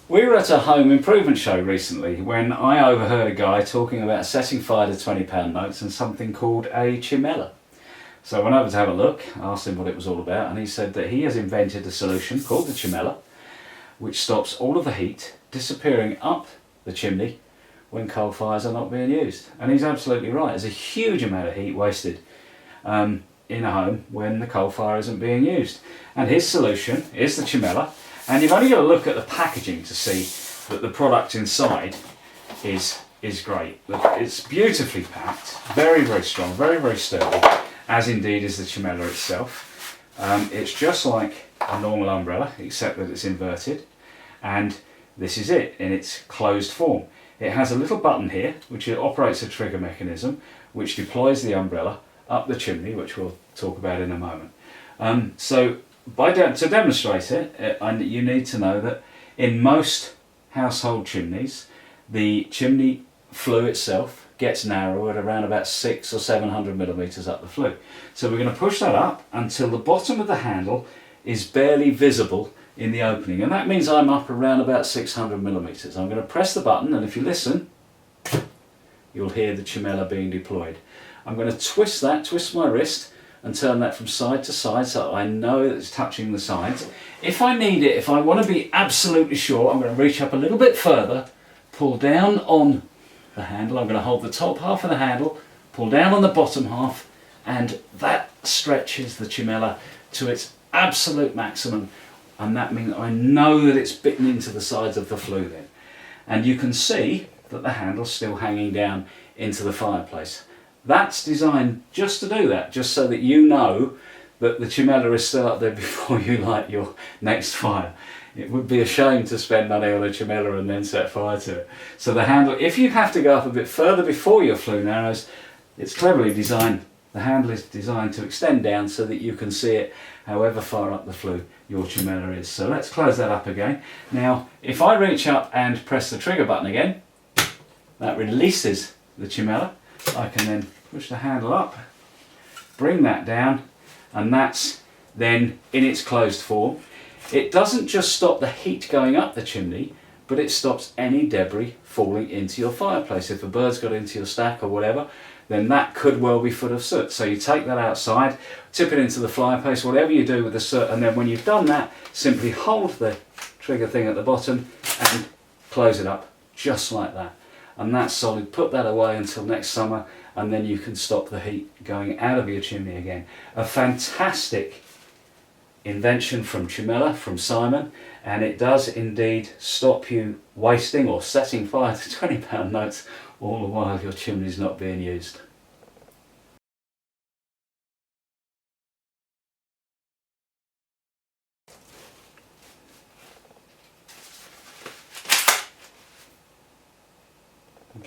We were at a home improvement show recently when I overheard a guy talking about setting fire to £20 notes and something called a Chimella. So I went over to have a look, asked him what it was all about, and he said that he has invented a solution called the Chimella, which stops all of the heat disappearing up the chimney when coal fires are not being used. And he's absolutely right. There's a huge amount of heat wasted in a home when the coal fire isn't being used. And his solution is the Chimella. And you've only got to look at the packaging to see that the product inside is great. It's beautifully packed, very, very strong, very, very sturdy, as indeed is the Chimella itself. It's just like a normal umbrella, except that it's inverted. And this is it in its closed form. It has a little button here, which operates a trigger mechanism, which deploys the umbrella up the chimney, which we'll talk about in a moment. To demonstrate it, you need to know that in most household chimneys, the chimney flue itself gets narrow at around about 600 or 700 millimeters up the flue. So we're going to push that up until the bottom of the handle is barely visible in the opening, and that means I'm up around about 600 millimeters. I'm going to press the button, and if you listen, you'll hear the Chimella being deployed. I'm going to twist my wrist, and turn that from side to side so I know that it's touching the sides. If I need it, if I want to be absolutely sure, I'm going to reach up a little bit further, pull down on the handle. I'm going to hold the top half of the handle, pull down on the bottom half, and that stretches the Chimella to its absolute maximum, and that means I know that it's bitten into the sides of the flue then. And you can see that the handle's still hanging down into the fireplace. That's designed just to do that, just so that you know that the Chimella is still up there before you light your next fire. It would be a shame to spend money on a Chimella and then set fire to it. So the handle, if you have to go up a bit further before your flue narrows, it's cleverly designed. The handle is designed to extend down so that you can see it however far up the flue your Chimella is. So let's close that up again. Now, if I reach up and press the trigger button again, that releases the Chimella. I can then push the handle up, bring that down, and that's then in its closed form. It doesn't just stop the heat going up the chimney, but it stops any debris falling into your fireplace. If a bird's got into your stack or whatever, then that could well be full of soot. So you take that outside, tip it into the fireplace, whatever you do with the soot, and then when you've done that, simply hold the trigger thing at the bottom and close it up, just like that. And that's solid. Put that away until next summer, and then you can stop the heat going out of your chimney again. A fantastic invention from Chimella, from Simon, and it does indeed stop you wasting or setting fire to £20 notes all the while your chimney's not being used.